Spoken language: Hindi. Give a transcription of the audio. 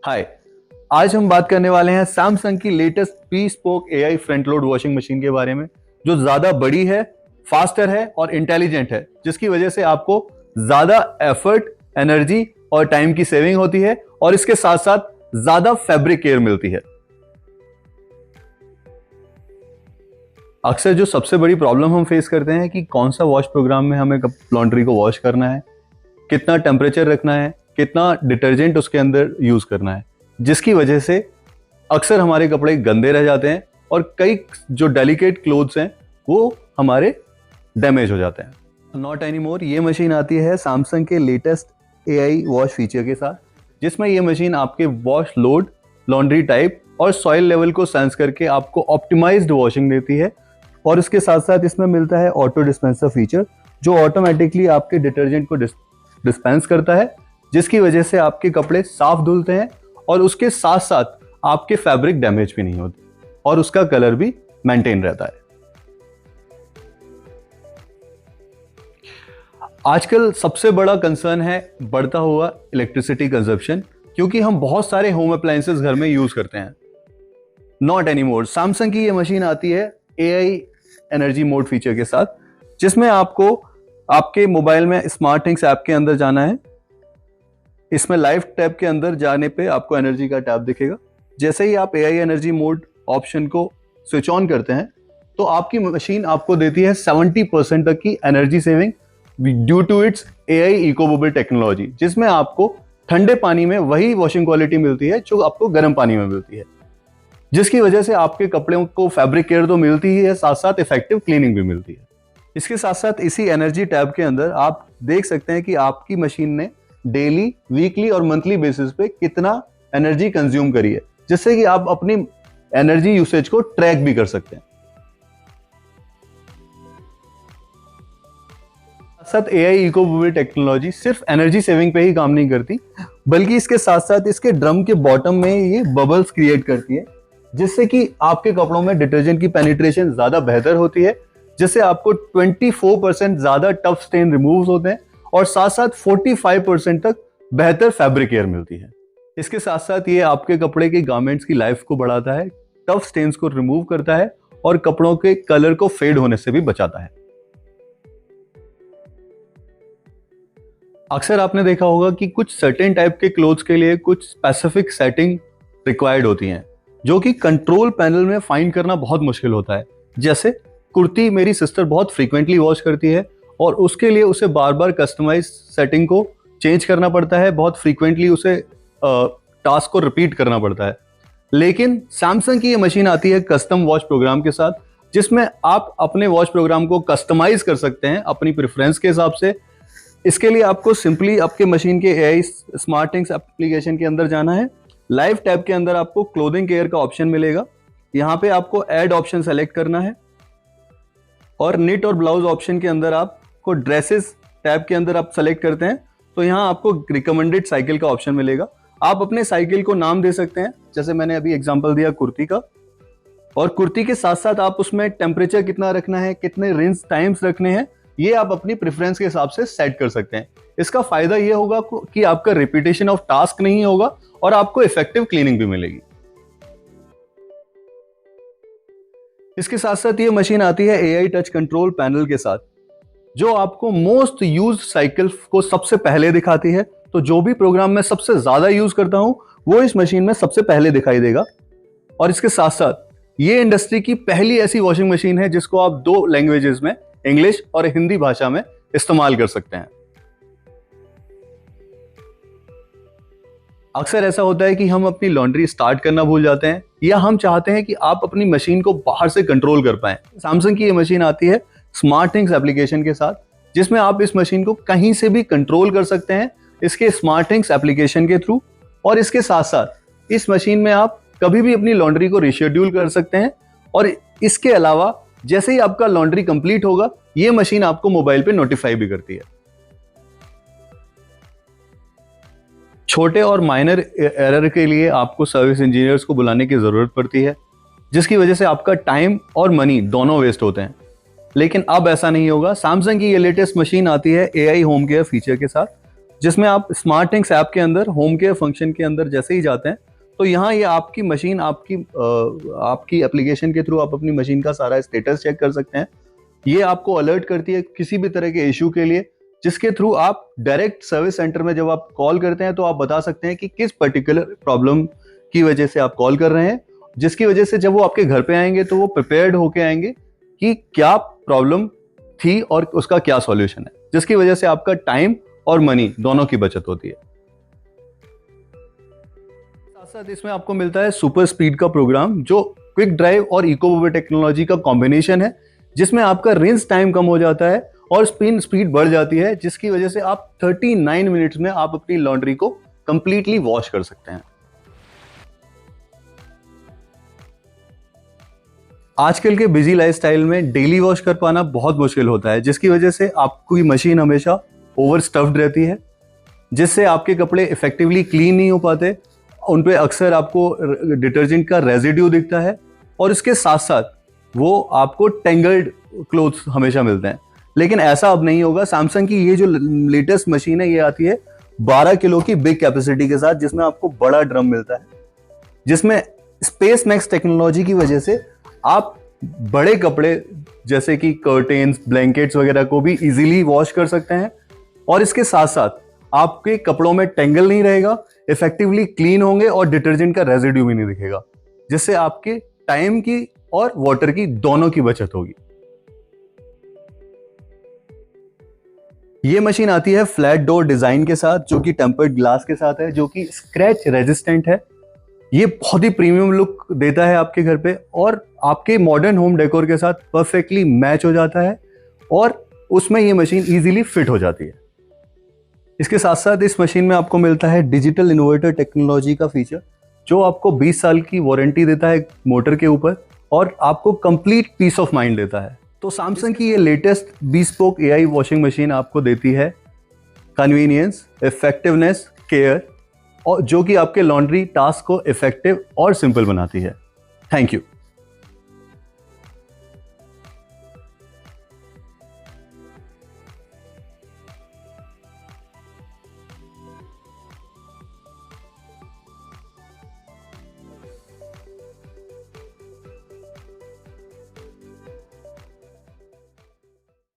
हाय। आज हम बात करने वाले हैं सैमसंग की latest P spoke AI front load washing machine के बारे में, जो ज्यादा बड़ी है, फास्टर है और इंटेलिजेंट है, जिसकी वजह से आपको ज्यादा एफर्ट, एनर्जी और टाइम की सेविंग होती है और इसके साथ साथ ज्यादा फैब्रिक केयर मिलती है। अक्सर जो सबसे बड़ी प्रॉब्लम हम फेस करते हैं कि कौन सा वॉश प्रोग्राम में हमें लॉन्ड्री को वॉश करना है, कितना टेम्परेचर रखना है, कितना डिटर्जेंट उसके अंदर यूज करना है, जिसकी वजह से अक्सर हमारे कपड़े गंदे रह जाते हैं और कई जो डेलिकेट क्लोथ्स हैं वो हमारे डैमेज हो जाते हैं। नॉट एनी मोर, ये मशीन आती है सैमसंग के लेटेस्ट एआई वॉश फीचर के साथ, जिसमें ये मशीन आपके वॉश लोड, लॉन्ड्री टाइप और सॉइल लेवल को सेंस करके आपको ऑप्टिमाइज्ड वॉशिंग देती है। और इसके साथ साथ इसमें मिलता है ऑटो डिस्पेंसर फीचर, जो ऑटोमेटिकली आपके डिटर्जेंट को डिस्पेंस करता है, जिसकी वजह से आपके कपड़े साफ धुलते हैं और उसके साथ साथ आपके फैब्रिक डैमेज भी नहीं होते और उसका कलर भी मेंटेन रहता है। आजकल सबसे बड़ा कंसर्न है बढ़ता हुआ इलेक्ट्रिसिटी कंजप्शन, क्योंकि हम बहुत सारे होम अप्लायंसेस घर में यूज करते हैं। नॉट एनी मोर, सैमसंग की ये मशीन आती है एआई एनर्जी मोड फीचर के साथ, जिसमें आपको आपके मोबाइल में स्मार्ट थिंग्स ऐप के अंदर जाना है। इसमें लाइव टैब के अंदर जाने पे आपको एनर्जी का टैब दिखेगा। जैसे ही आप एआई एनर्जी मोड ऑप्शन को स्विच ऑन करते हैं तो आपकी मशीन आपको देती है 70% तक की energy saving due to its AI EcoBubble technology, जिसमें आपको ठंडे पानी में वही वॉशिंग क्वालिटी मिलती है जो आपको गर्म पानी में मिलती है, जिसकी वजह से आपके कपड़ों को फैब्रिक केयर तो मिलती ही है, साथ साथ इफेक्टिव क्लीनिंग भी मिलती है। इसके साथ साथ इसी एनर्जी टैब के अंदर आप देख सकते हैं कि आपकी मशीन ने डेली, वीकली और मंथली बेसिस पे कितना एनर्जी कंज्यूम करी है, जिससे कि आप अपनी एनर्जी यूसेज को ट्रैक भी कर सकते हैं। साथ एआई इकोबबल टेक्नोलॉजी सिर्फ एनर्जी सेविंग पे ही काम नहीं करती, बल्कि इसके साथ साथ इसके ड्रम के बॉटम में ये बबल्स क्रिएट करती है, जिससे कि आपके कपड़ों में डिटर्जेंट की पेनिट्रेशन ज्यादा बेहतर होती है, जिससे आपको 24% ज्यादा टफ स्टेन रिमूव होते हैं और साथ साथ 45% तक बेहतर फैब्रिक केयर मिलती है। इसके साथ साथ ये आपके कपड़े के गारमेंट्स की लाइफ को बढ़ाता है, टफ स्टेन्स को रिमूव करता है और कपड़ों के कलर को फेड होने से भी बचाता है। अक्सर आपने देखा होगा कि कुछ सर्टेन टाइप के क्लोथ्स के लिए कुछ स्पेसिफिक सेटिंग रिक्वायर्ड होती हैं, जो कि कंट्रोल पैनल में फाइंड करना बहुत मुश्किल होता है। जैसे कुर्ती मेरी सिस्टर बहुत फ्रीक्वेंटली वॉश करती है और उसके लिए उसे बार बार कस्टमाइज सेटिंग को चेंज करना पड़ता है, बहुत फ्रीक्वेंटली उसे टास्क को रिपीट करना पड़ता है। लेकिन सैमसंग की ये मशीन आती है कस्टम वॉश प्रोग्राम के साथ, जिसमें आप अपने वॉश प्रोग्राम को कस्टमाइज कर सकते हैं अपनी प्रेफरेंस के हिसाब से। इसके लिए आपको सिंपली आपके मशीन के एआई स्मार्ट थिंग्स एप्लीकेशन के अंदर जाना है। लाइव टैब के अंदर आपको क्लोथिंग केयर का ऑप्शन मिलेगा, यहाँ पे आपको ऐड ऑप्शन सेलेक्ट करना है और निट और ब्लाउज ऑप्शन के अंदर आपको ड्रेसेस टैब के अंदर आप सेलेक्ट करते हैं तो यहाँ आपको रिकमेंडेड साइकिल का ऑप्शन मिलेगा। आप अपने साइकिल को नाम दे सकते हैं, जैसे मैंने अभी एग्जांपल दिया कुर्ती का, और कुर्ती के साथ साथ आप उसमें टेम्परेचर कितना रखना है, कितने रिंस टाइम्स रखने हैं, ये आप अपनी प्रेफरेंस के हिसाब से सेट कर सकते हैं। इसका फायदा ये होगा कि आपका रिपीटेशन ऑफ टास्क नहीं होगा और आपको इफेक्टिव क्लीनिंग भी मिलेगी। इसके साथ साथ ये मशीन आती है एआई टच कंट्रोल पैनल के साथ, जो आपको मोस्ट यूज साइकिल को सबसे पहले दिखाती है। तो जो भी प्रोग्राम मैं सबसे ज्यादा यूज करता हूं वो इस मशीन में सबसे पहले दिखाई देगा। और इसके साथ साथ ये इंडस्ट्री की पहली ऐसी वॉशिंग मशीन है जिसको आप 2 लैंग्वेजेस में, इंग्लिश और हिंदी भाषा में इस्तेमाल कर सकते हैं। अक्सर ऐसा होता है कि हम अपनी लॉन्ड्री स्टार्ट करना भूल जाते हैं, या हम चाहते हैं कि आप अपनी मशीन को बाहर से कंट्रोल कर पाएं। सैमसंग की ये मशीन आती है स्मार्ट थिंग्स एप्लीकेशन के साथ, जिसमें आप इस मशीन को कहीं से भी कंट्रोल कर सकते हैं इसके स्मार्ट थिंग्स एप्लीकेशन के थ्रू। और इसके साथ साथ इस मशीन में आप कभी भी अपनी लॉन्ड्री को रिशेड्यूल कर सकते हैं। और इसके अलावा जैसे ही आपका लॉन्ड्री कंप्लीट होगा, ये मशीन आपको मोबाइल पे नोटिफाई भी करती है। छोटे और माइनर एरर के लिए आपको सर्विस इंजीनियर्स को बुलाने की जरूरत पड़ती है, जिसकी वजह से आपका टाइम और मनी दोनों वेस्ट होते हैं। लेकिन अब ऐसा नहीं होगा। सैमसंग की ये लेटेस्ट मशीन आती है एआई होम केयर फीचर के साथ, जिसमें आप स्मार्ट थिंग्स ऐप के अंदर होम केयर फंक्शन के अंदर जैसे ही जाते हैं तो यहाँ ये आपकी मशीन आपकी एप्लीकेशन के थ्रू आप अपनी मशीन का सारा स्टेटस चेक कर सकते हैं। ये आपको अलर्ट करती है किसी भी तरह के इशू के लिए, जिसके थ्रू आप डायरेक्ट सर्विस सेंटर में जब आप कॉल करते हैं तो आप बता सकते हैं कि किस पर्टिकुलर प्रॉब्लम की वजह से आप कॉल कर रहे हैं, जिसकी वजह से जब वो आपके घर पे आएंगे तो वो प्रिपेयर्ड होके आएंगे कि क्या प्रॉब्लम थी और उसका क्या सॉल्यूशन है, जिसकी वजह से आपका टाइम और मनी दोनों की बचत होती है। साथ साथ इसमें आपको मिलता है सुपर स्पीड का प्रोग्राम, जो क्विक ड्राइव और इको मोबाइल टेक्नोलॉजी का कॉम्बिनेशन है, जिसमें आपका रिंस टाइम कम हो जाता है और स्पीड बढ़ जाती है, जिसकी वजह से आप 39 मिनट्स में आप अपनी लॉन्ड्री को कंप्लीटली वॉश कर सकते हैं। आजकल के बिजी लाइफस्टाइल में डेली वॉश कर पाना बहुत मुश्किल होता है, जिसकी वजह से आपकी मशीन हमेशा ओवर स्टफ्ड रहती है, जिससे आपके कपड़े इफेक्टिवली क्लीन नहीं हो पाते। उन पे अक्सर आपको डिटर्जेंट का रेजिड्यू दिखता है और इसके साथ साथ वो आपको टेंगल्ड क्लोथ्स हमेशा मिलते हैं। लेकिन ऐसा अब नहीं होगा। सैमसंग की ये जो लेटेस्ट मशीन है ये आती है 12 किलो की बिग कैपेसिटी के साथ, जिसमें आपको बड़ा ड्रम मिलता है, जिसमें स्पेस मैक्स टेक्नोलॉजी की वजह से आप बड़े कपड़े जैसे कि कर्टेन्स, ब्लैंकेट्स वगैरह को भी इजीली वॉश कर सकते हैं। और इसके साथ साथ आपके कपड़ों में टेंगल नहीं रहेगा, इफेक्टिवली क्लीन होंगे और डिटर्जेंट का रेजिड्यू भी नहीं दिखेगा, जिससे आपके टाइम की और वाटर की दोनों की बचत होगी। ये मशीन आती है फ्लैट डोर डिजाइन के साथ, जो कि टेम्पर्ड ग्लास के साथ है, जो कि स्क्रैच रेजिस्टेंट है। ये बहुत ही प्रीमियम लुक देता है आपके घर पे और आपके मॉडर्न होम डेकोर के साथ परफेक्टली मैच हो जाता है और उसमें ये मशीन इजीली फिट हो जाती है। इसके साथ साथ इस मशीन में आपको मिलता है डिजिटल इन्वर्टर टेक्नोलॉजी का फीचर, जो आपको 20 साल की वारंटी देता है मोटर के ऊपर और आपको कंप्लीट पीस ऑफ माइंड देता है। तो सैमसंग की ये latest bespoke AI washing machine आपको देती है कन्वीनियंस, इफेक्टिवनेस, केयर, और जो कि आपके लॉन्ड्री टास्क को इफेक्टिव और सिंपल बनाती है। Thank you.